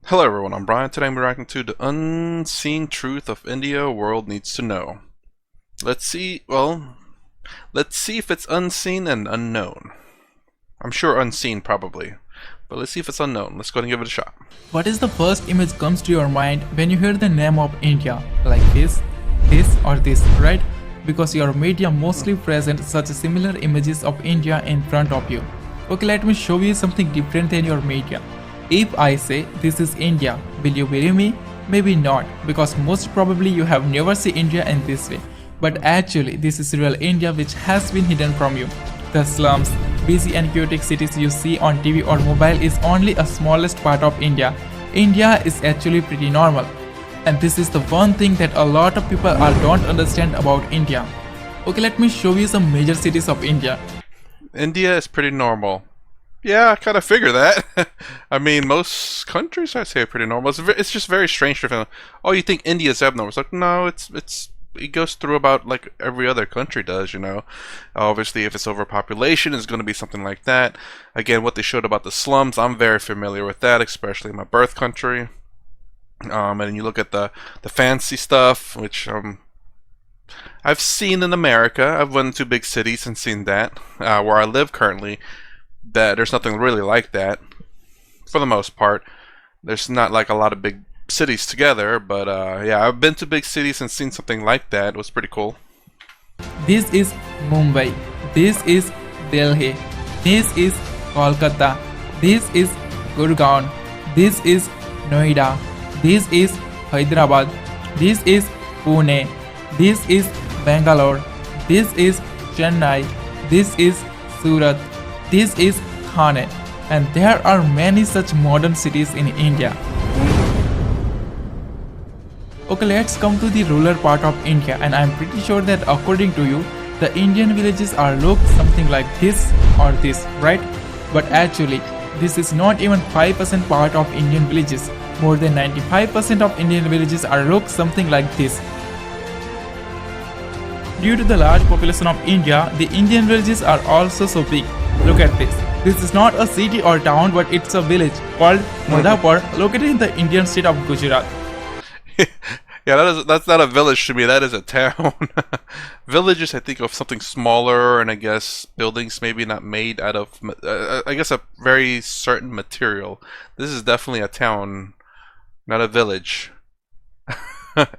Hello everyone, I'm Brian. Today I'm reacting to The Unseen Truth of India World Needs to Know. Let's see if it's unseen and unknown. I'm sure unseen probably, but let's see if it's unknown. Let's go ahead and give it a shot. What is the first image comes to your mind when you hear the name of India? Like this or this, right? Because your media mostly present such similar images of India in front of you. Okay, let me show you something different than your media. If I say this is India, will you believe me? Maybe not, because most probably you have never seen India in this way. But actually, this is real India which has been hidden from you. The slums, busy and chaotic cities you see on TV or mobile is only a smallest part of India. India is actually pretty normal. And this is the one thing that a lot of people don't understand about India. Okay, let me show you some major cities of India. India is pretty normal. Yeah, I kind of figure that. I mean, most countries I say are pretty normal. It's just very strange to feel. Oh, you think India's abnormal? It's like no, it goes through about like every other country does. Obviously, if it's overpopulation, it's going to be something like that. Again, what they showed about the slums, I'm very familiar with that, especially in my birth country. And you look at the fancy stuff, which I've seen in America. I've went to big cities and seen that. Where I live currently, that there's nothing really like that. For the most part, there's not like a lot of big cities together, but yeah, I've been to big cities and seen something like that. It was pretty cool. This is Mumbai. This is Delhi. This is Kolkata. This is Gurgaon. This is Noida. This is Hyderabad. This is Pune. This is Bangalore. This is Chennai. This is Surat. This is Thane, and there are many such modern cities in India. Okay, let's come to the rural part of India, and I'm pretty sure that according to you, the Indian villages are look something like this or this, right? But actually, this is not even 5% part of Indian villages. More than 95% of Indian villages are look something like this. Due to the large population of India, the Indian villages are also so big. Look at this. This is not a city or town, but it's a village called Madhapur, located in the Indian state of Gujarat. Yeah, that's not a village to me. That is a town. Villages, I think of something smaller, and I guess buildings maybe not made out of, I guess, a very certain material. This is definitely a town, not a village.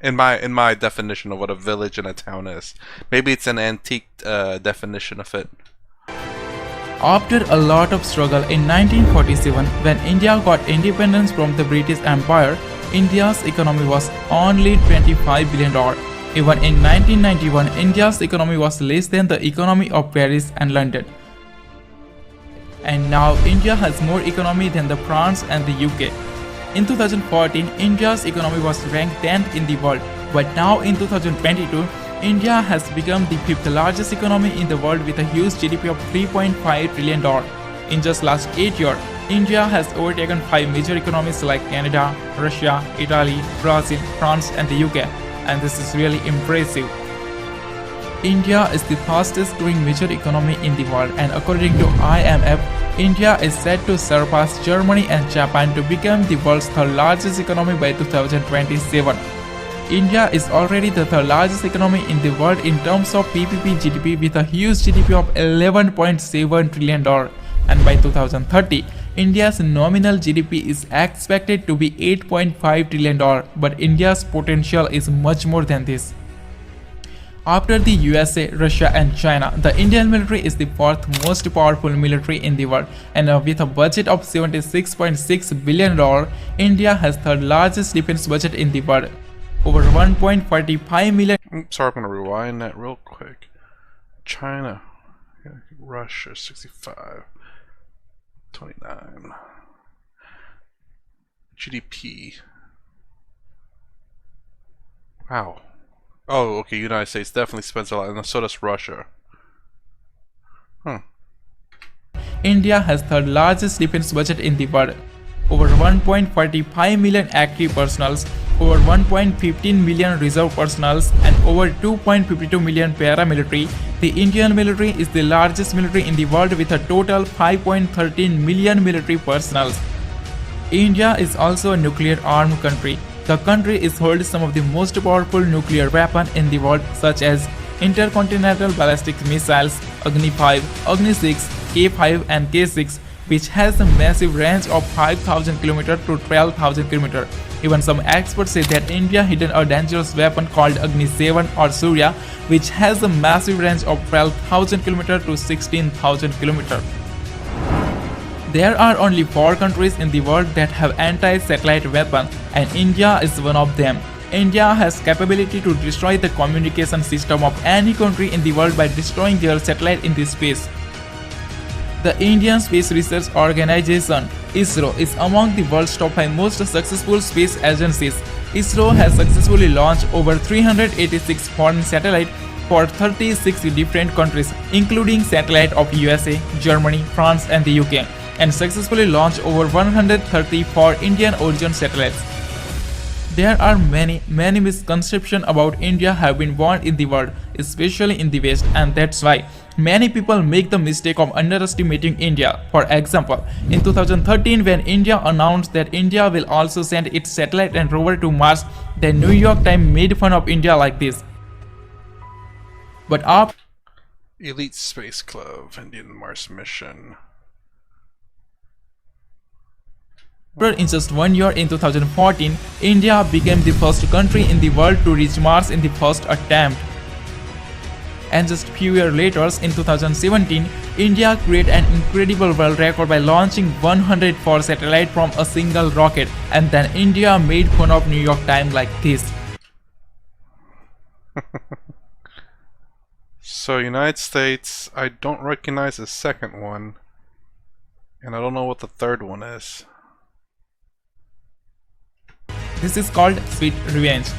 in my definition of what a village and a town is. Maybe it's an antique definition of it. After a lot of struggle in 1947, when India got independence from the British Empire, India's economy was only $25 billion. Even in 1991, India's economy was less than the economy of Paris and London. And now India has more economy than the France and the UK. In 2014, India's economy was ranked 10th in the world, but now in 2022, India has become the 5th largest economy in the world with a huge GDP of $3.5 trillion. In just last 8 years, India has overtaken 5 major economies like Canada, Russia, Italy, Brazil, France and the UK, and this is really impressive. India is the fastest growing major economy in the world, and according to IMF, India is set to surpass Germany and Japan to become the world's third largest economy by 2027. India is already the third largest economy in the world in terms of PPP GDP with a huge GDP of $11.7 trillion, and by 2030, India's nominal GDP is expected to be $8.5 trillion, but India's potential is much more than this. After the USA, Russia and China, the Indian military is the 4th most powerful military in the world, and with a budget of $76.6 billion, India has third largest defense budget in the world. Over 1.45 million. Sorry, I'm going to rewind that real quick. China, Russia, 65, 29. GDP. Wow. Oh, okay, United States definitely spends a lot, and so does Russia. India has third largest defense budget in the world. Over 1.45 million active personnel, over 1.15 million reserve personnel, and over 2.52 million paramilitary. The Indian military is the largest military in the world with a total 5.13 million military personnel. India is also a nuclear-armed country. The country is holds some of the most powerful nuclear weapons in the world, such as intercontinental ballistic missiles Agni 5, Agni 6, K5 and K6, which has a massive range of 5,000 km to 12,000 km. Even some experts say that India hidden a dangerous weapon called Agni 7 or Surya, which has a massive range of 12,000 km to 16,000 km. There are only 4 countries in the world that have anti-satellite weapons, and India is one of them. India has capability to destroy the communication system of any country in the world by destroying their satellite in the space. The Indian Space Research Organization (ISRO) is among the world's top 5 most successful space agencies. ISRO has successfully launched over 386 foreign satellites for 36 different countries, including satellites of USA, Germany, France, and the UK, and successfully launched over 134 Indian origin satellites. There are many misconceptions about India have been born in the world, especially in the West, and that's why many people make the mistake of underestimating India. For example, in 2013 when India announced that India will also send its satellite and rover to Mars, the New York Times made fun of India like this. But after Elite Space Club, Indian Mars mission. in just 1 year in 2014, India became the first country in the world to reach Mars in the first attempt. And just few years later, in 2017, India created an incredible world record by launching 104 satellites from a single rocket, and then India made fun of New York Times like this. So United States, I don't recognize the second one, and I don't know what the third one is. This is called Sweet Revenge.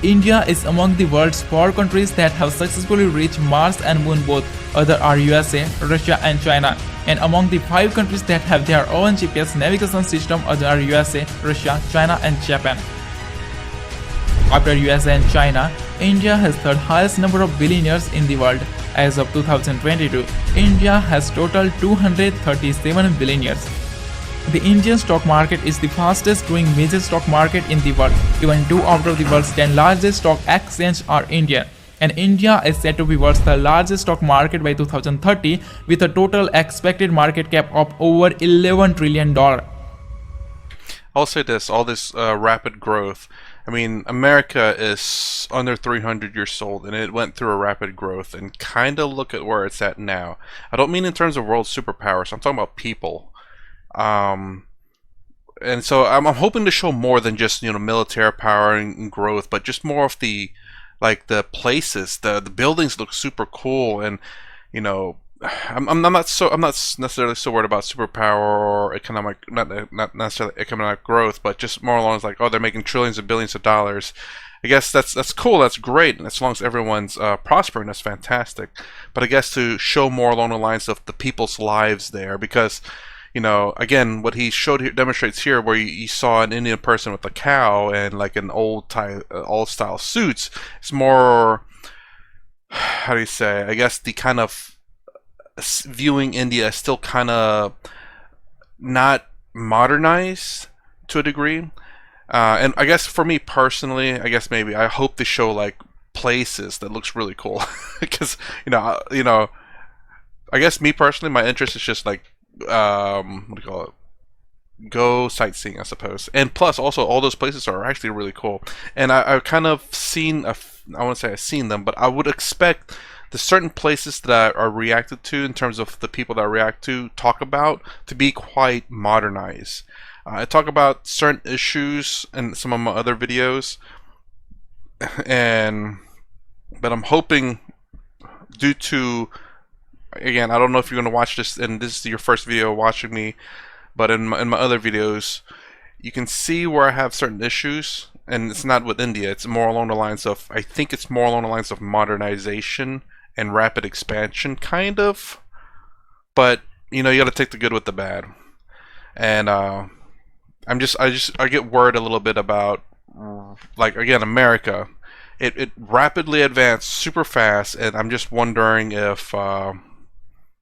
India is among the world's 4 countries that have successfully reached Mars and Moon both. Other are USA, Russia and China. And among the 5 countries that have their own GPS navigation system, other are USA, Russia, China and Japan. After USA and China, India has third highest number of billionaires in the world. As of 2022, India has total 237 billionaires. The Indian stock market is the fastest growing major stock market in the world. Even 2 out of the world's 10 largest stock exchanges are Indian. And India is said to be world's the largest stock market by 2030 with a total expected market cap of over $11 trillion. I'll say this, all this rapid growth. I mean, America is under 300 years old, and it went through a rapid growth, and kind of look at where it's at now. I don't mean in terms of world superpowers, I'm talking about people. And so I'm hoping to show more than just, you know, military power and growth, but just more of the, like, the places, the buildings look super cool, and, you know, I'm not necessarily so worried about superpower or economic, not necessarily economic growth, but just more along like, oh, they're making trillions and billions of dollars. I guess that's cool, that's great, and as long as everyone's prospering, that's fantastic. But I guess to show more along the lines of the people's lives there, because, you know, again, what he showed here demonstrates here, where you saw an Indian person with a cow and like an old style suits. It's more, how do you say? I guess the kind of viewing India as still kind of not modernized to a degree. And I guess for me personally, I guess maybe I hope to show like places that looks really cool, because you know, I guess me personally, my interest is just like, what do you call it, go sightseeing, I suppose. And plus also all those places are actually really cool, and I've kind of seen I won't say I've seen them, but I would expect the certain places that are reacted to, in terms of the people that I react to talk about, to be quite modernized. I talk about certain issues in some of my other videos, but I'm hoping, due to, again, I don't know if you're going to watch this and this is your first video watching me, but in my other videos, you can see where I have certain issues, and it's not with India. It's more along the lines of, I think it's more along the lines of modernization and rapid expansion, kind of. But you know, you got to take the good with the bad. And I get worried a little bit about, like, again, America. It rapidly advanced super fast, and I'm just wondering if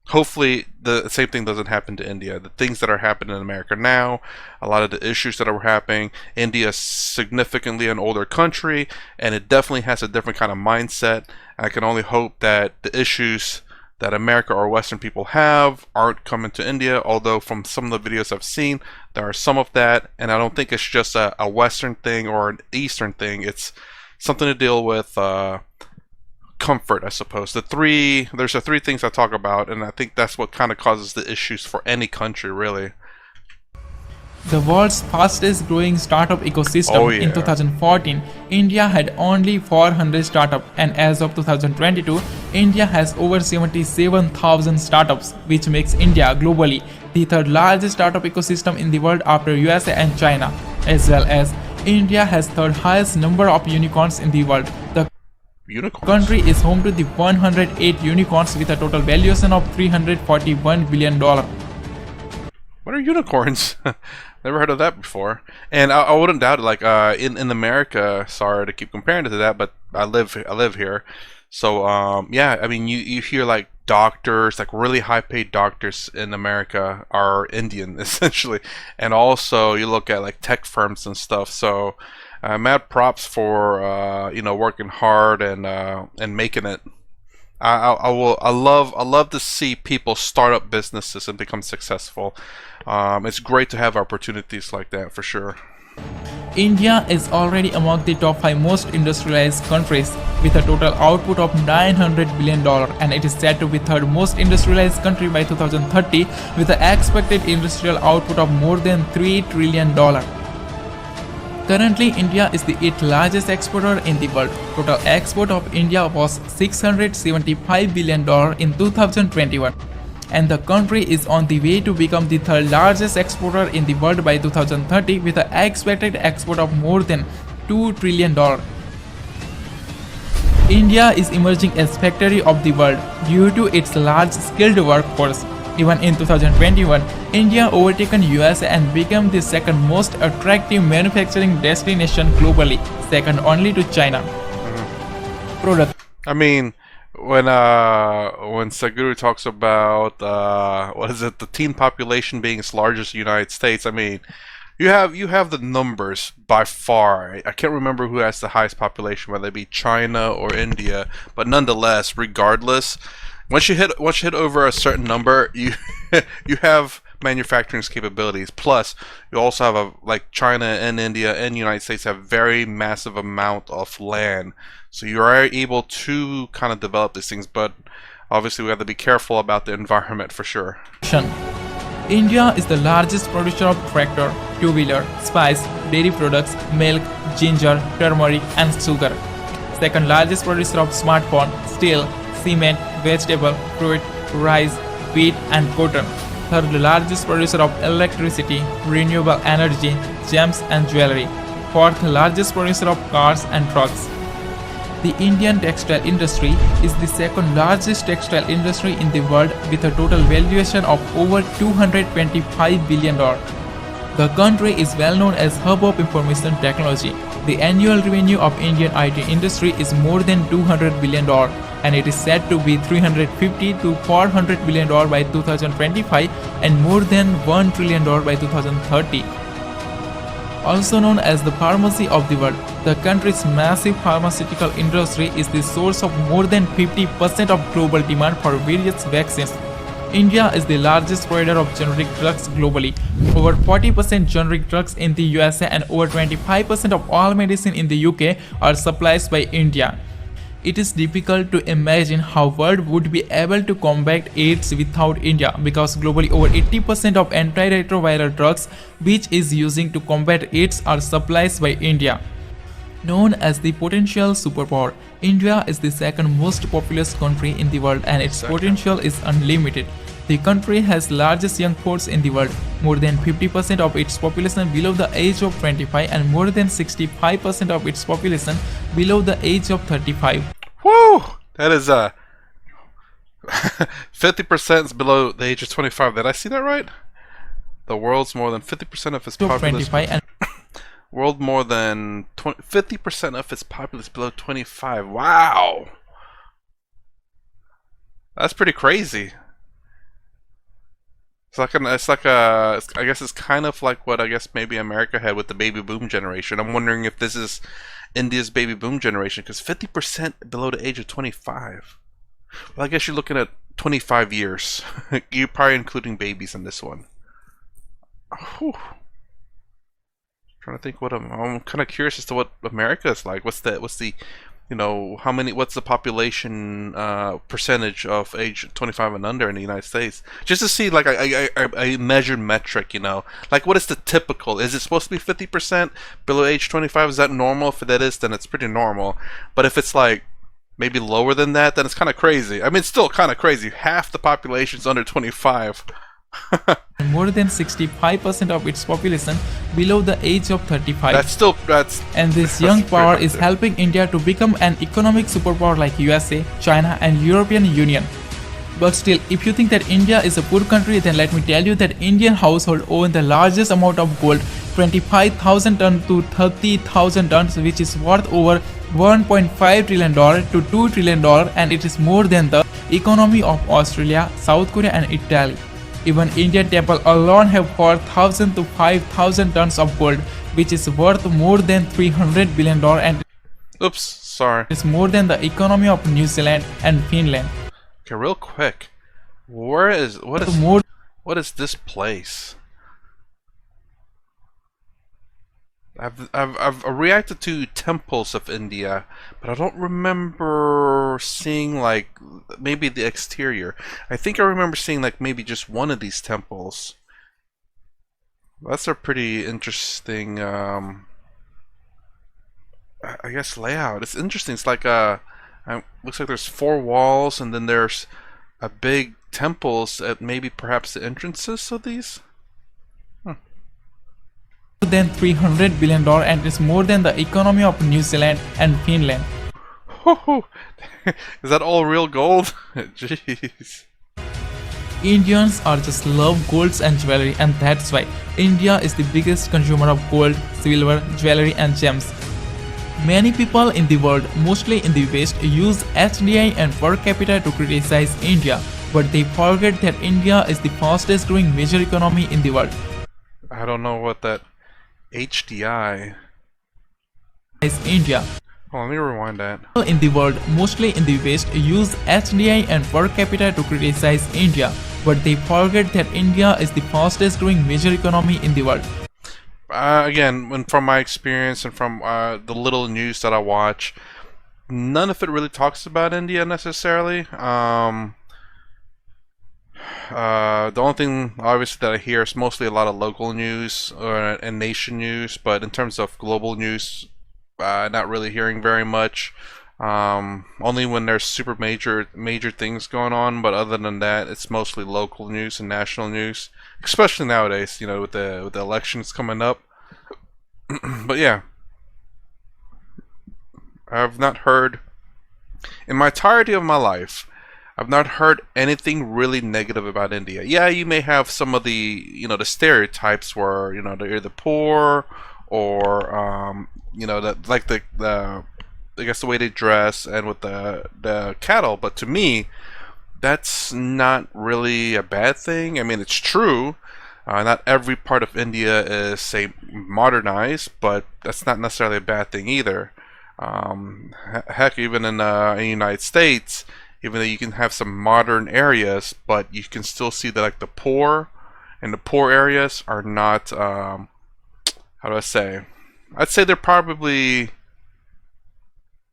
hopefully the same thing doesn't happen to India. The things that are happening in America now, a lot of the issues that are happening, India is significantly an older country, and it definitely has a different kind of mindset. And I can only hope that the issues that America or Western people have aren't coming to India, although from some of the videos I've seen, there are some of that, and I don't think it's just a Western thing or an Eastern thing. It's something to deal with comfort, I suppose. There's the three things I talk about, and I think that's what kind of causes the issues for any country, really. The world's fastest growing startup ecosystem in 2014, India had only 400 startups, and as of 2022, India has over 77,000 startups, which makes India globally the third largest startup ecosystem in the world after USA and China, as well as India has third highest number of unicorns in the world. The country is home to the 108 unicorns with a total valuation of $341 billion. What are unicorns? Never heard of that before. And I wouldn't doubt it. Like in America, sorry to keep comparing it to that, but I live here. So yeah, I mean you hear like doctors, like really high paid doctors in America are Indian essentially, and also you look at like tech firms and stuff. So mad props for working hard and making it. I love to see people start up businesses and become successful. It's great to have opportunities like that for sure. India is already among the top 5 most industrialized countries with a total output of $900 billion, and it is said to be third most industrialized country by 2030 with an expected industrial output of more than $3 trillion. Currently, India is the 8th largest exporter in the world. Total export of India was $675 billion in 2021. And the country is on the way to become the third largest exporter in the world by 2030 with an expected export of more than $2 trillion. India is emerging as factory of the world due to its large skilled workforce. Even in 2021, India overtaken USA and became the second most attractive manufacturing destination globally, second only to China. Product. I mean, when Saguru talks about the teen population being as large as the United States, I mean, you have the numbers by far. I can't remember who has the highest population, whether it be China or India, but nonetheless, regardless, once you hit over a certain number, you you have manufacturing capabilities. Plus, you also have like China and India and United States have very massive amount of land, so you are able to kind of develop these things. But obviously, we have to be careful about the environment for sure. India is the largest producer of tractor, two-wheeler, spice, dairy products, milk, ginger, turmeric, and sugar. Second largest producer of smartphone, steel, cement, vegetable, fruit, rice, wheat, and cotton. Third largest producer of electricity, renewable energy, gems, and jewelry. Fourth largest producer of cars and trucks. The Indian textile industry is the second largest textile industry in the world with a total valuation of over $225 billion. The country is well known as hub of information technology. The annual revenue of Indian IT industry is more than $200 billion, and it is said to be $350 to $400 billion by 2025 and more than $1 trillion by 2030. Also known as the pharmacy of the world, the country's massive pharmaceutical industry is the source of more than 50% of global demand for various vaccines. India is the largest provider of generic drugs globally. Over 40% generic drugs in the USA and over 25% of all medicine in the UK are supplied by India. It is difficult to imagine how world would be able to combat AIDS without India, because globally over 80% of antiretroviral drugs which is using to combat AIDS are supplied by India. Known as the potential superpower, India is the second most populous country in the world and its potential is unlimited. The country has largest young force in the world, more than 50% of its population below the age of 25 and more than 65% of its population below the age of 35. Woo! That is 50% is below the age of 25. Did I see that right? The world's more than 50% of its population. World more than 50% of its populace below 25. Wow, that's pretty crazy. I guess it's kind of like what I guess maybe America had with the baby boom generation. I'm wondering if this is India's baby boom generation because 50% below the age of 25. Well, I guess you're looking at 25 years. You're probably including babies in this one. Whew. Trying to think what I'm kind of curious as to what America is like. What's the what's the population percentage of age 25 and under in the United States? Just to see like a measured metric, like what is the typical? Is it supposed to be 50% below age 25? Is that normal? If that is, then it's pretty normal. But if it's like maybe lower than that, then it's kind of crazy. I mean, it's still kind of crazy. Half the population's under 25. More than 65% of its population below the age of 35. And this young power is helping India to become an economic superpower like USA, China and European Union. But still, if you think that India is a poor country, then let me tell you that Indian household own the largest amount of gold, 25,000 tons to 30,000 tons, which is worth over $1.5 trillion to $2 trillion, and it is more than the economy of Australia, South Korea and Italy. Even Indian temple alone have 4,000 to 5,000 tons of gold, which is worth more than $300 billion, and Oops, sorry. it's more than the economy of New Zealand and Finland. Okay, real quick. What is this place? I've reacted to temples of India, but I don't remember seeing like maybe the exterior. I think I remember seeing like maybe just one of these temples. That's a pretty interesting I guess layout. It's interesting. It's like looks like there's 4 walls and then there's a big temples at maybe perhaps the entrances of these. More than $300 billion, and it's more than the economy of New Zealand and Finland. Is that all real gold? Jeez. Indians are just love golds and jewelry, and that's why India is the biggest consumer of gold, silver, jewelry and gems. Many people in the world, mostly in the West, use HDI and per capita to criticize India, but they forget that India is the fastest growing major economy in the world. I don't know what that HDI is India. Oh, let me rewind that. People in the world, mostly in the West, use HDI and per capita to criticize India, but they forget that India is the fastest growing major economy in the world. Again, from my experience and from the little news that I watch, none of it really talks about India necessarily. The only thing obviously that I hear is mostly a lot of local news and nation news, but in terms of global news, not really hearing very much. Only when there's super major things going on, but other than that, it's mostly local news and national news, especially nowadays. With the elections coming up. But yeah, I've not heard in my entirety of my life. I've not heard anything really negative about India. Yeah, you may have some of the the stereotypes where they're either poor or the I guess the way they dress and with the cattle. But to me, that's not really a bad thing. I mean, it's true. Not every part of India is, say, modernized, but that's not necessarily a bad thing either. Heck, even in the United States, even though you can have some modern areas, but you can still see that like the poor areas are not. How do I say? I'd say they're probably.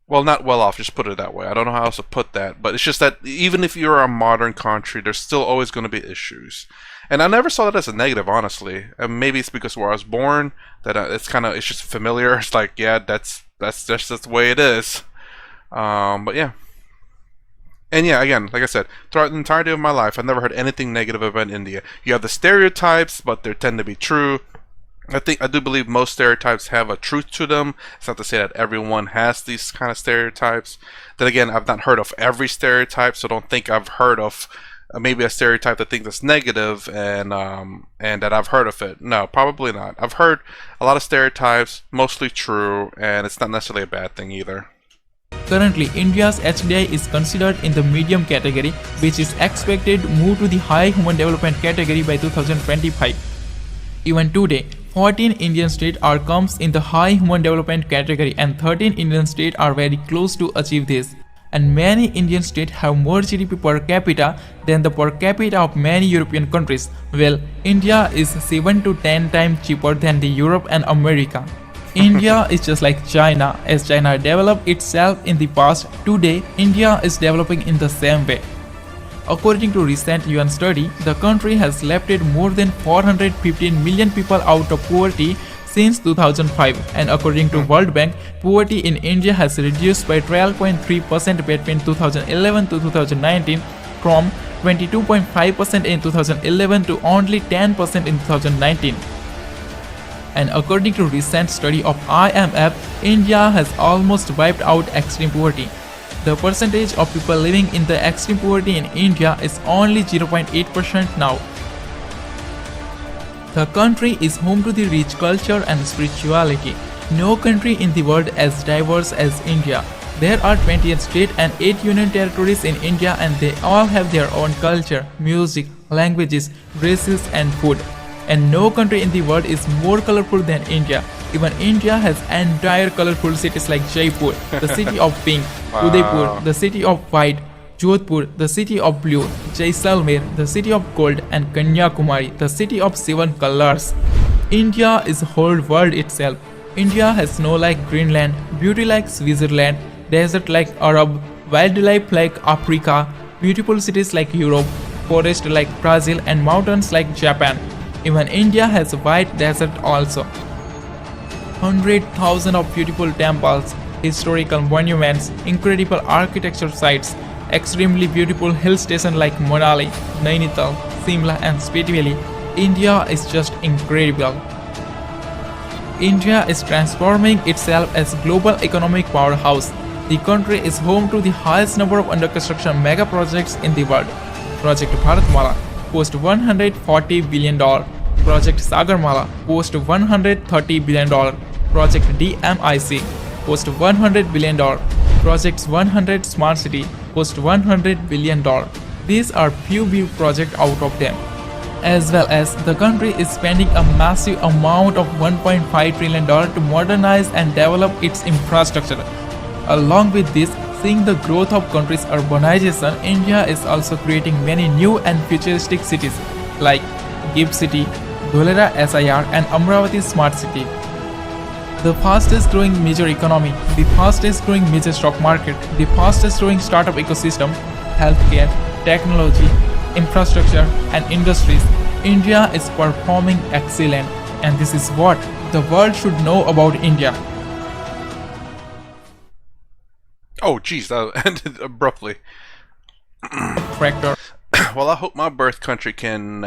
Well, not well off, just put it that way. I don't know how else to put that, but it's just that even if you're a modern country, there's still always going to be issues. And I never saw that as a negative, honestly. And maybe it's because where I was born that it's just familiar. It's like, yeah, that's just the way it is. But yeah. And yeah, again, like I said, throughout the entirety of my life, I've never heard anything negative about India. You have the stereotypes, but they tend to be true. I do believe most stereotypes have a truth to them. It's not to say that everyone has these kind of stereotypes. Then again, I've not heard of every stereotype, so don't think I've heard of maybe a stereotype that thinks that's negative and that I've heard of it. No, probably not. I've heard a lot of stereotypes, mostly true, and it's not necessarily a bad thing either. Currently, India's HDI is considered in the medium category, which is expected to move to the high human development category by 2025. Even today, 14 Indian states are comes in the high human development category and 13 Indian states are very close to achieve this. And many Indian states have more GDP per capita than the per capita of many European countries. Well, India is 7 to 10 times cheaper than the Europe and America. India is just like China. As China developed itself in the past, today India is developing in the same way. According to recent UN study, the country has lifted more than 415 million people out of poverty since 2005, and according to World Bank, poverty in India has reduced by 12.3% between 2011 to 2019 from 22.5% in 2011 to only 10% in 2019. And according to recent study of IMF, India has almost wiped out extreme poverty. The percentage of people living in the extreme poverty in India is only 0.8% now. The country is home to the rich culture and spirituality. No country in the world as diverse as India. There are 28 states and 8 union territories in India, and they all have their own culture, music, languages, dresses and food. And no country in the world is more colorful than India. Even India has entire colorful cities like Jaipur, the city of pink, Udaipur, the city of white, Jodhpur, the city of blue, Jaisalmer, the city of gold, and Kanyakumari, the city of 7 colors. India is the whole world itself. India has snow like Greenland, beauty like Switzerland, desert like Arab, wildlife like Africa, beautiful cities like Europe, forest like Brazil, and mountains like Japan. Even India has a white desert also. 100,000 of beautiful temples, historical monuments, incredible architecture sites, extremely beautiful hill stations like Manali, Nainital, Simla and Spiti Valley. India is just incredible. India is transforming itself as a global economic powerhouse. The country is home to the highest number of under construction mega projects in the world. Project Bharatmala cost $140 billion. Project Sagarmala cost $130 billion. Project DMIC cost $100 billion. Projects 100 Smart City cost $100 billion. These are few big projects out of them. As well as the country is spending a massive amount of $1.5 trillion to modernize and develop its infrastructure. Along with this, seeing the growth of country's urbanization, India is also creating many new and futuristic cities like GIFT City, Dholera SIR and Amravati Smart City. The fastest growing major economy, the fastest growing major stock market, the fastest growing startup ecosystem, healthcare, technology, infrastructure and industries. India is performing excellent, and this is what the world should know about India. Oh geez, that ended abruptly. Tractor. Well, I hope my birth country can.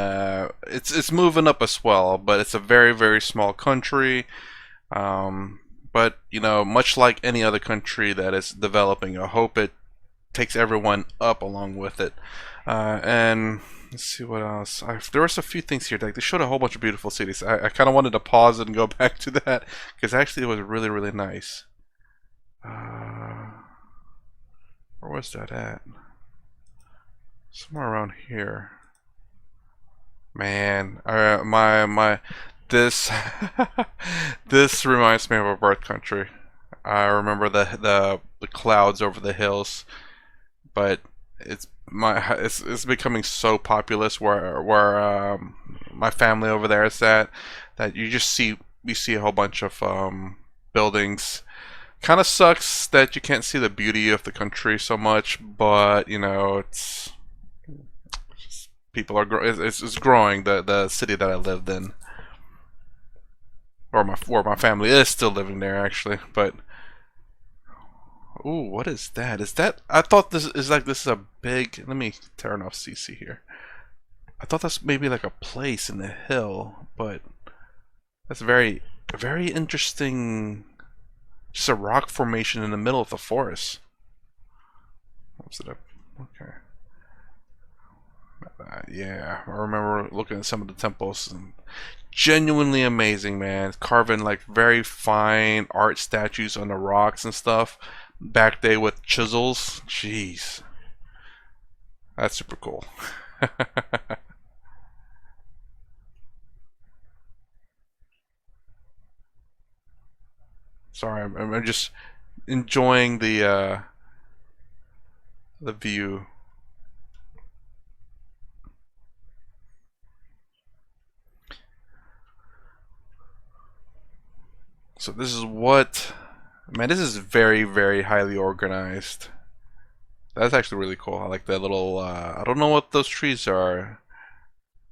It's moving up as well, but it's a very very small country. But you know, much like any other country that is developing, I hope it takes everyone up along with it. And let's see what else. There was a few things here. Like they showed a whole bunch of beautiful cities. I kind of wanted to pause it and go back to that because actually it was really really nice. Where was that at? Somewhere around here. Man, this this reminds me of a birth country. I remember the clouds over the hills, but it's becoming so populous where my family over there is at that you see a whole bunch of buildings. Kind of sucks that you can't see the beauty of the country so much, but you know it's people are it's growing, the city that I lived in, or my family is still living there actually. But ooh, what is that? Is that, I thought this is a big, let me turn off CC here. I thought that's maybe like a place in the hill, but that's very interesting. Just a rock formation in the middle of the forest. What's it up? Okay. Yeah, I remember looking at some of the temples. And genuinely amazing, man. Carving like very fine art statues on the rocks and stuff. back day with chisels. Jeez, that's super cool. Sorry, I'm just enjoying the view. So this is what, man, this is very, very highly organized. That's actually really cool. I like that little, I don't know what those trees are,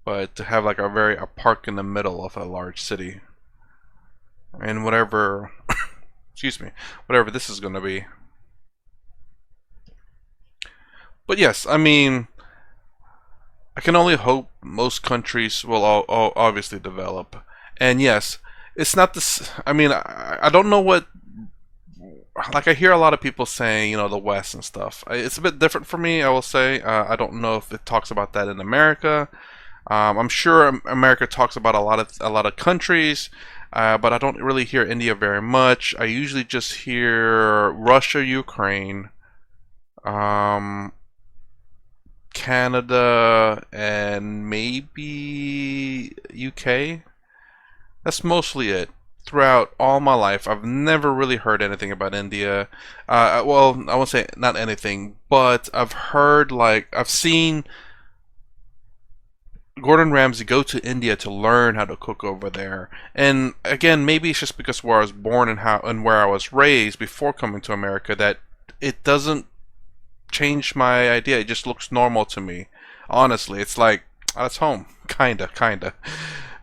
but to have like a park in the middle of a large city. And whatever, excuse me, whatever this is gonna be. But yes, I mean, I can only hope most countries will all obviously develop. And yes, it's not this. I mean, I don't know what. Like I hear a lot of people saying, you know, the West and stuff. It's a bit different for me. I will say. I don't know if it talks about that in America. I'm sure America talks about a lot of countries, but I don't really hear India very much. I usually just hear Russia, Ukraine, um, Canada, and maybe UK. That's mostly it. Throughout all my life, I've never really heard anything about India. Well, I won't say not anything, but I've heard like I've seen Gordon Ramsay go to India to learn how to cook over there. And again, maybe it's just because where I was born and how and where I was raised before coming to America that it doesn't change my idea. It just looks normal to me. Honestly, it's like oh, that's home, kinda.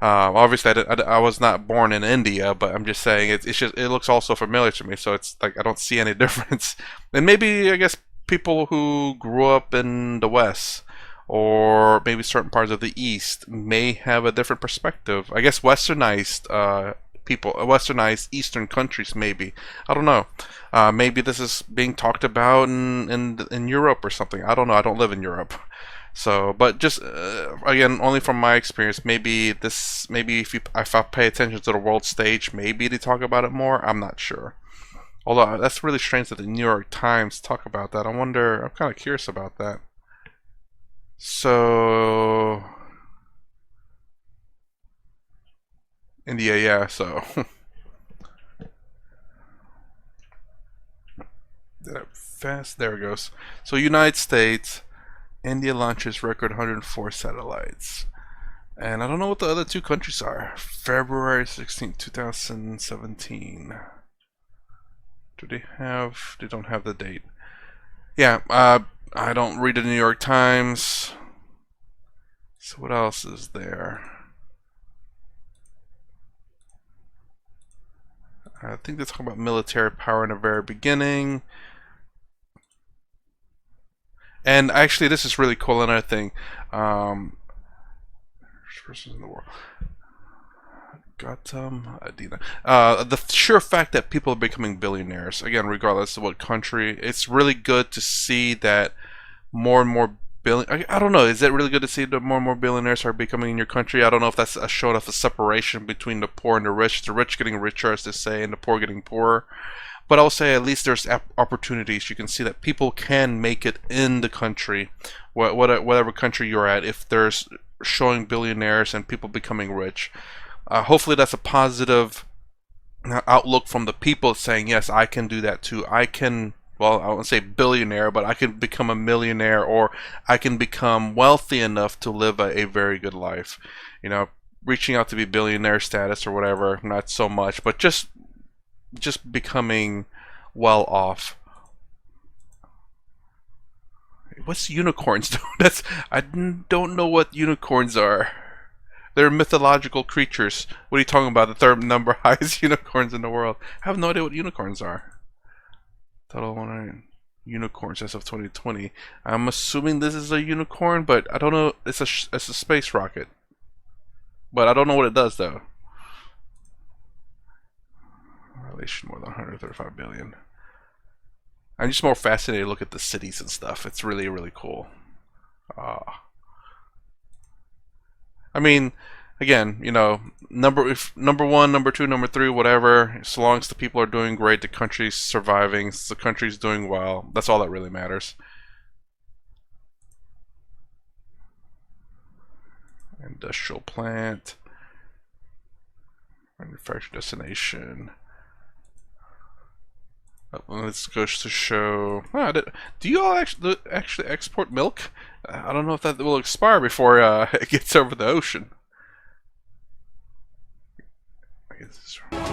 Obviously, I was not born in India, but I'm just saying it's just it looks also familiar to me. So it's like I don't see any difference. And maybe I guess people who grew up in the West or maybe certain parts of the East may have a different perspective. I guess westernized people, westernized Eastern countries, maybe. I don't know. Maybe this is being talked about in Europe or something. I don't know. I don't live in Europe. So, but just again, only from my experience, maybe if I pay attention to the world stage, maybe they talk about it more. I'm not sure. Although that's really strange that the New York Times talk about that. I wonder. I'm kind of curious about that. So, India, yeah. So, fast. There it goes. So, United States, India launches record 104 satellites. And I don't know what the other two countries are. February 16th, 2017. Do they have? They don't have the date. Yeah, I don't read the New York Times. So what else is there? I think they talk about military power in the very beginning. And actually, this is really cool. Another thing. First in the world. Adina. The sheer fact that people are becoming billionaires, again, regardless of what country, it's really good to see that more and more I don't know. Is that really good to see that more and more billionaires are becoming in your country? I don't know if that's a show of a separation between the poor and the rich getting richer, as they say, and the poor getting poorer. But I'll say at least there's opportunities. You can see that people can make it in the country, whatever country you're at. If there's showing billionaires and people becoming rich, hopefully that's a positive outlook from the people saying, yes, I can do that too. I can, well, I won't say billionaire, but I can become a millionaire, or I can become wealthy enough to live a very good life. You know, reaching out to be billionaire status or whatever, not so much, but just becoming well off. What's unicorns doing? I don't know what unicorns are. They're mythological creatures. What are you talking about? The third number highest unicorns in the world. I have no idea what unicorns are. Total 100 unicorns as of 2020. I'm assuming this is a unicorn, but I don't know. It's a space rocket, but I don't know what it does though. Relation more than 135 billion. I'm just more fascinated to look at the cities and stuff. It's really cool. I mean, again, number one, number two, number three, whatever. So long as the people are doing great, the country's surviving, the country's doing well. That's all that really matters. Industrial plant, manufacturing destination. This goes to show. Do you all actually export milk? I don't know if that will expire before it gets over the ocean.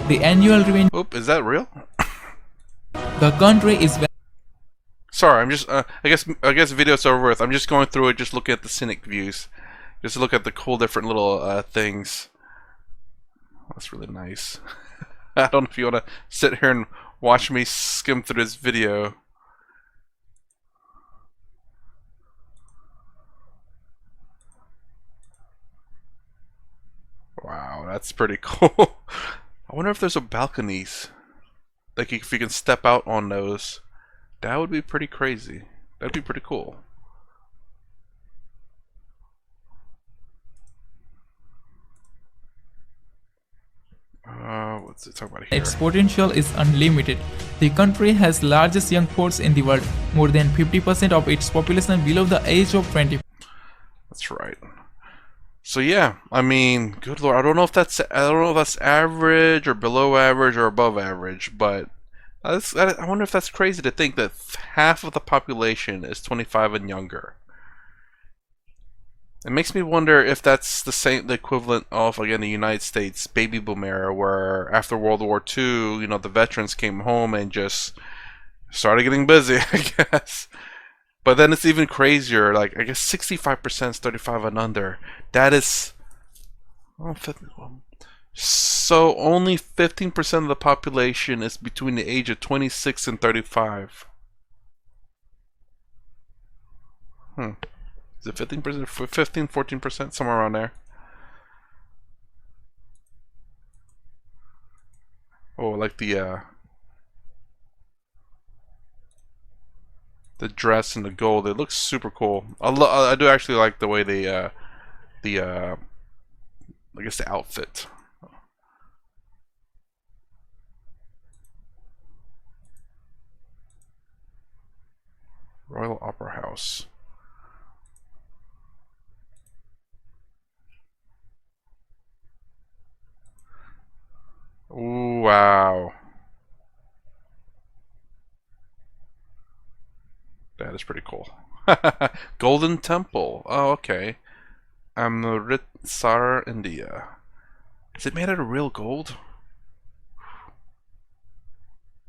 The annual revenue. Oop, is that real? The country is. Sorry, I'm just. I guess the video's over with. I'm just going through it, just looking at the scenic views, just look at the cool different little things. That's really nice. I don't know if you want to sit here and watch me skim through this video. Wow, that's pretty cool. I wonder if there's a balconies. Like if you can step out on those. That would be pretty crazy. That'd be pretty cool. What's it talking about here? Its potential is unlimited. The country has largest young force in the world. More than 50% of its population below the age of 20. That's right. So yeah, I mean, good lord, I don't know if that's average or below average or above average, but I wonder if that's crazy to think that half of the population is 25 and younger. It makes me wonder if that's the equivalent of, again, the United States baby boom era, where after World War II, the veterans came home and just started getting busy, I guess. But then it's even crazier. Like, I guess 65% is 35 and under. That is... So only 15% of the population is between the age of 26 and 35. Is it 15%? 15, 14%? Somewhere around there. Oh, like the dress and the gold. It looks super cool. I do actually like the way they I guess the outfit. Royal Opera House. Ooh, wow. That is pretty cool. Golden Temple. Oh, okay. Amritsar, India. Is it made out of real gold?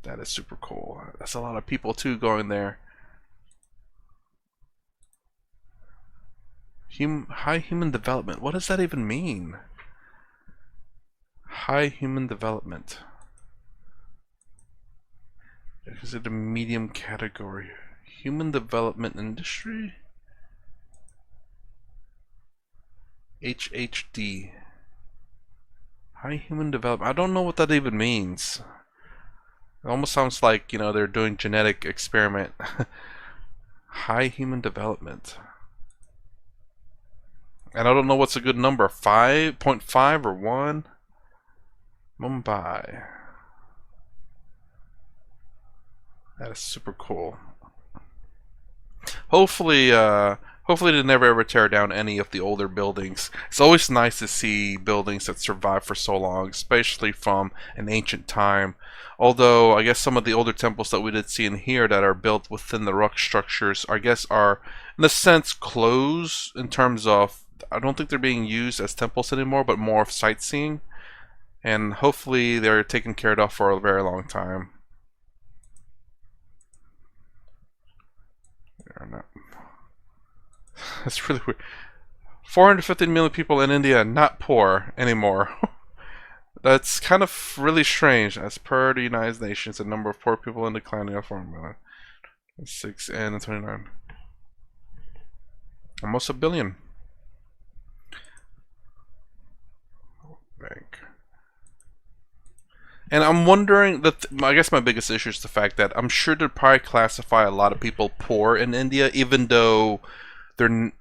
That is super cool. That's a lot of people too going there. High human development. What does that even mean? High human development. Is it a medium category? Human development industry? HHD. High human development. I don't know what that even means. It almost sounds like, they're doing genetic experiment. High human development. And I don't know what's a good number. 5.5 or 1? Mumbai. That is super cool. Hopefully they never ever tear down any of the older buildings. It's always nice to see buildings that survive for so long, especially from an ancient time. Although I guess some of the older temples that we did see in here that are built within the rock structures, I guess, are in a sense closed in terms of, I don't think they're being used as temples anymore, but more of sightseeing. And hopefully they're taken care of for a very long time. That's really weird. 415 million people in India not poor anymore. That's kind of really strange. As per the United Nations, the number of poor people in declining of 4 million. 6 and 29. Almost a billion. Bank. And I'm wondering that I guess my biggest issue is the fact that I'm sure they'd probably classify a lot of people poor in India, even though they're,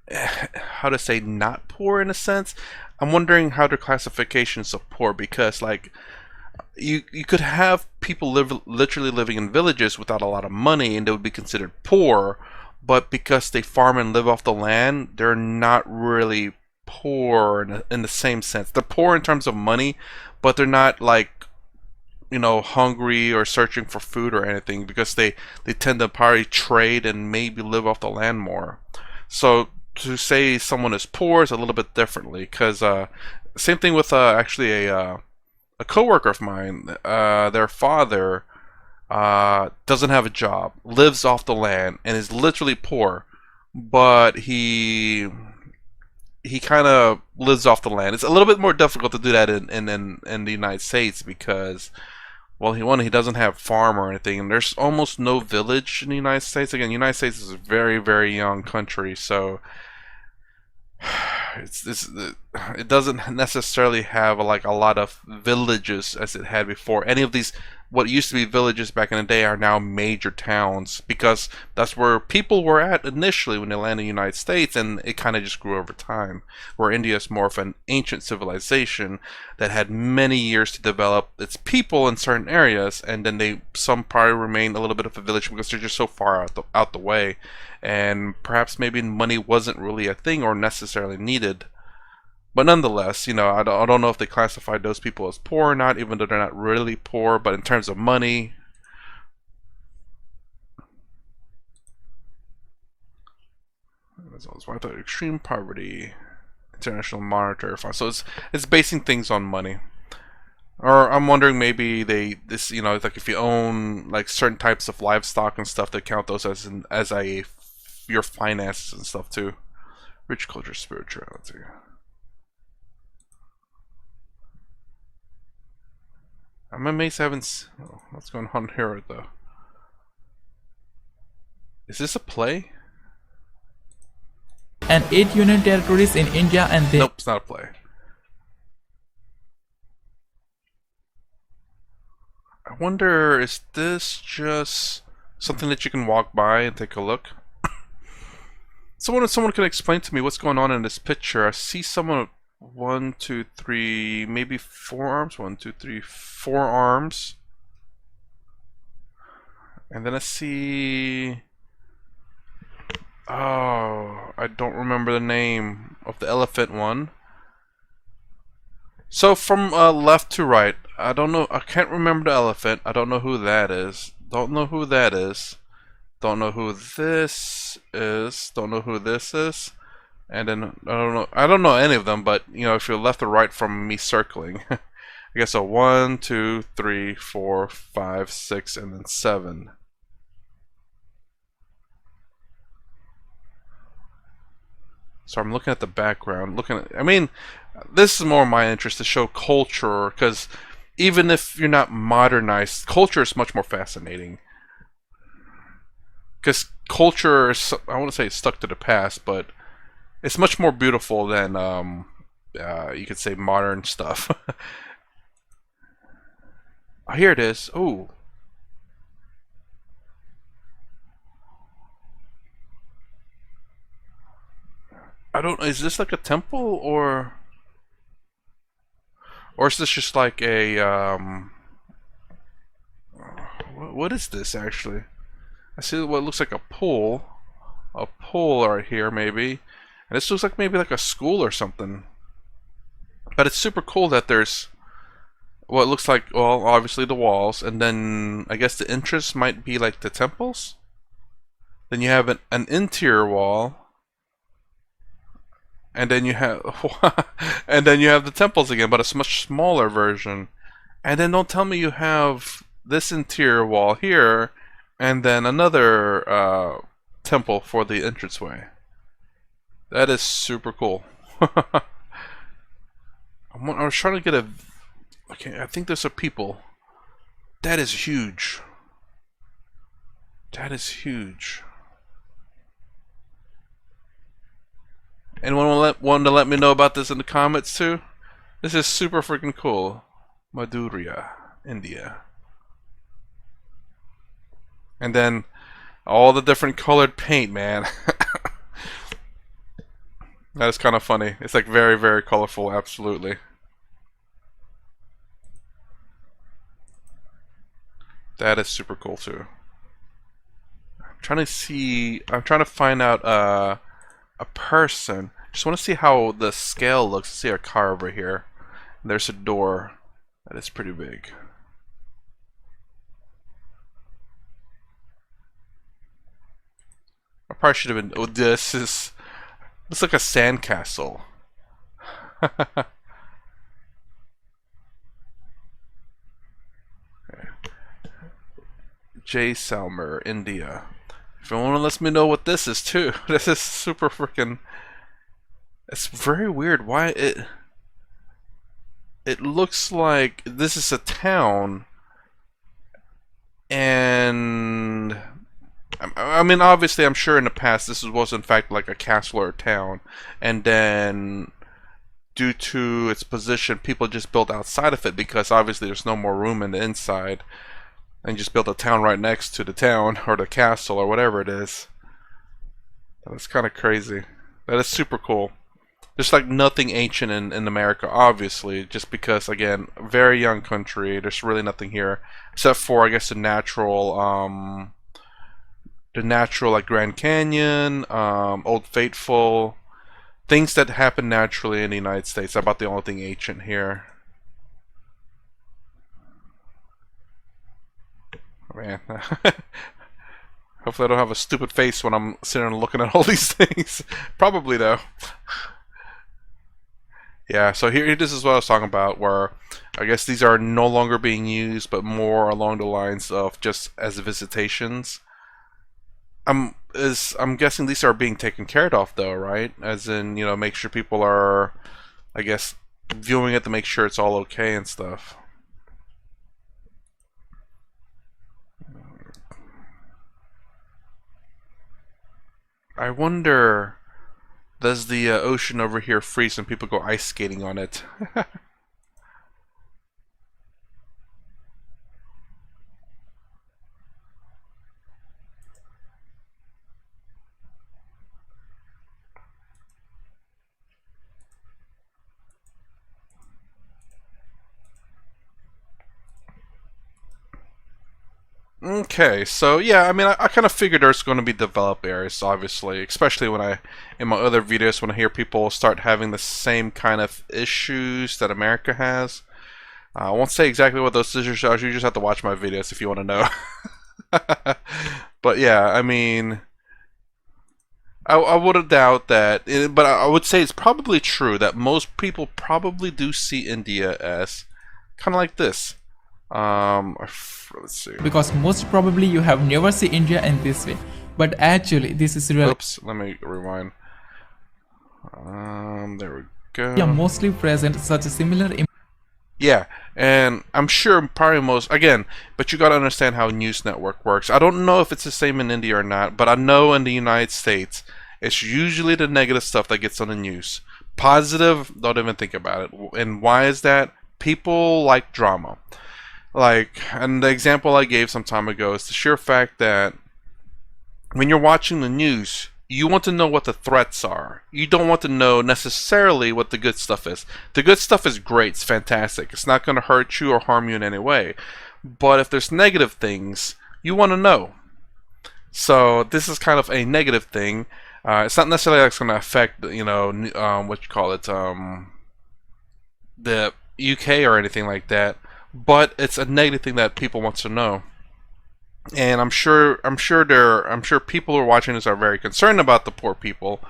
how to say, not poor in a sense. I'm wondering how their classifications of poor, because like you could have people literally living in villages without a lot of money and they would be considered poor, but because they farm and live off the land, they're not really poor in the same sense. They're poor in terms of money, but they're not like, hungry or searching for food or anything, because they tend to probably trade and maybe live off the land more. So to say someone is poor is a little bit differently, because same thing with actually a coworker of mine. Their father doesn't have a job, lives off the land, and is literally poor, but he kind of lives off the land. It's a little bit more difficult to do that in the United States, because, well, he doesn't have farm or anything, and there's almost no village in the United States. Again, the United States is a very, very young country, so it doesn't necessarily have like a lot of villages as it had before. Any of these what used to be villages back in the day are now major towns, because that's where people were at initially when they landed in the United States, and it kind of just grew over time. Where India is more of an ancient civilization that had many years to develop its people in certain areas, and then some probably remain a little bit of a village because they're just so far out the way, and perhaps maybe money wasn't really a thing or necessarily needed. But nonetheless, I don't know if they classified those people as poor or not, even though they're not really poor. But in terms of money, I thought extreme poverty, International Monetary Fund. So it's basing things on money. Or I'm wondering, maybe like if you own like certain types of livestock and stuff, they count those as your finances and stuff too. Rich culture, spirituality. I'm amazed I haven't. What's going on here though? Is this a play? And 8 union territories in India, and they... Nope, it's not a play. I wonder, is this just something that you can walk by and take a look? Someone can explain to me what's going on in this picture. I see someone with 1, 2, 3, maybe 4 arms. 1, 2, 3, 4 arms. And then I see... Oh, I don't remember the name of the elephant one. So from left to right, I don't know. I can't remember the elephant. I don't know who that is. Don't know who that is. Don't know who this is. Don't know who this is. And then I don't know any of them. But if you're left or right from me circling, I guess so. 1, 2, 3, 4, 5, 6, and then 7. So I'm looking at the background. I mean, this is more my interest to show culture, because even if you're not modernized, culture is much more fascinating. Because culture is, I want to say, stuck to the past, but it's much more beautiful than you could say modern stuff. Oh, here it is. Oh. Is this like a temple, or is this just like a what is this actually? I see what looks like a pool right here maybe, and this looks like maybe like a school or something. But it's super cool that there's what looks like, well, obviously the walls, and then I guess the entrance might be like the temples. Then you have an interior wall. And then you have the temples again, but it's a much smaller version. And then don't tell me you have this interior wall here, and then another temple for the entranceway. That is super cool. I was trying to get a... Okay, I think there's a people. That is huge. That is huge. Anyone want to let me know about this in the comments too? This is super freaking cool. Madhurya, India. And then all the different colored paint, man. That is kind of funny. It's like very, very colorful, absolutely. That is super cool too. I'm trying to find out a person. Just want to see how the scale looks. See a car over here. There's a door. That is pretty big. I probably should have been. Oh, this looks like a sandcastle. J. Salmer, India. If anyone lets me know what this is too. This is super freaking. It's very weird. Why it looks like this is a town, and I mean, obviously, I'm sure in the past this was in fact like a castle or a town, and then due to its position, people just built outside of it because obviously there's no more room in the inside, and just built a town right next to the town or the castle or whatever it is. That's kind of crazy. That is super cool. There's like nothing ancient in America, obviously, just because, again, very young country. There's really nothing here except for, I guess, the natural like Grand Canyon, Old Faithful, things that happen naturally in the United States. About the only thing ancient here. Man, hopefully I don't have a stupid face when I'm sitting and looking at all these things. Probably though. Yeah, so here this is what I was talking about, where I guess these are no longer being used, but more along the lines of just as visitations. I'm guessing these are being taken care of though, right? As in, make sure people are, I guess, viewing it to make sure it's all okay and stuff. I wonder, does the ocean over here freeze and people go ice skating on it? Okay, so yeah, I mean, I kind of figured there's going to be developed areas, obviously, especially in my other videos, when I hear people start having the same kind of issues that America has. I won't say exactly what those issues are, you just have to watch my videos if you want to know. But yeah, I mean, I wouldn't doubt that, but I would say it's probably true that most people probably do see India as kind of like this. Let's see. Because most probably you have never seen India in this way. But actually, this is really Oops, let me rewind. There we go. mostly present such a similar Yeah, and I'm sure probably most, again, but you gotta understand how a news network works. I don't know if it's the same in India or not, but I know in the United States, it's usually the negative stuff that gets on the news. Positive, don't even think about it. And why is that? People like drama. Like, and the example I gave some time ago is the sheer fact that when you're watching the news, you want to know what the threats are. You don't want to know necessarily what the good stuff is. The good stuff is great, it's fantastic. It's not going to hurt you or harm you in any way. But if there's negative things, you want to know. So this is kind of a negative thing. It's not necessarily like it's going to affect, what you call it, the UK or anything like that. But it's a negative thing that people want to know, and I'm sure people who are watching this are very concerned about the poor people,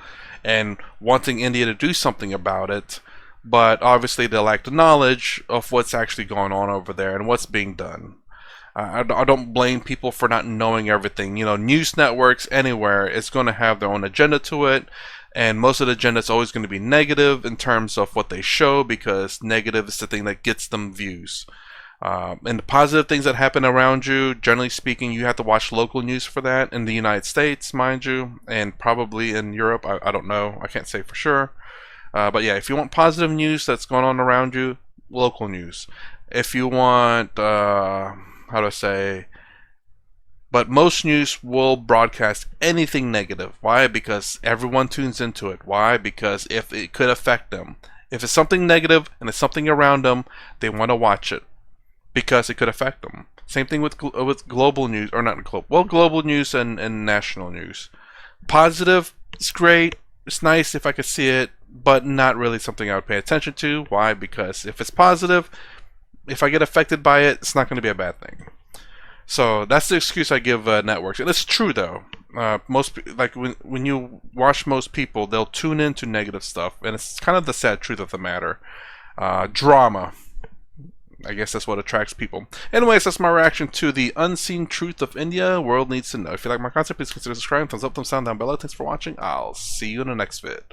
and wanting India to do something about it. But obviously, they lack the knowledge of what's actually going on over there and what's being done. I don't blame people for not knowing everything. News networks anywhere is going to have their own agenda to it. And most of the agenda is always going to be negative in terms of what they show, because negative is the thing that gets them views. And the positive things that happen around you, generally speaking, you have to watch local news for that in the United States, mind you, and probably in Europe. I don't know. I can't say for sure. But yeah, if you want positive news that's going on around you, local news. If you want, how do I say, But most news will broadcast anything negative. Why? Because everyone tunes into it. Why? Because if it could affect them. If it's something negative and it's something around them, they want to watch it because it could affect them. Same thing with global news, or not global, well, global news and national news. Positive, it's great, it's nice if I could see it, but not really something I would pay attention to. Why? Because if it's positive, if I get affected by it, it's not going to be a bad thing. So that's the excuse I give networks, and it's true though. Like when you watch most people, they'll tune into negative stuff, and it's kind of the sad truth of the matter. Drama. I guess that's what attracts people. Anyways, that's my reaction to the unseen truth of India. World needs to know. If you like my content, please consider subscribing. Thumbs up, thumbs down below. Thanks for watching. I'll see you in the next vid.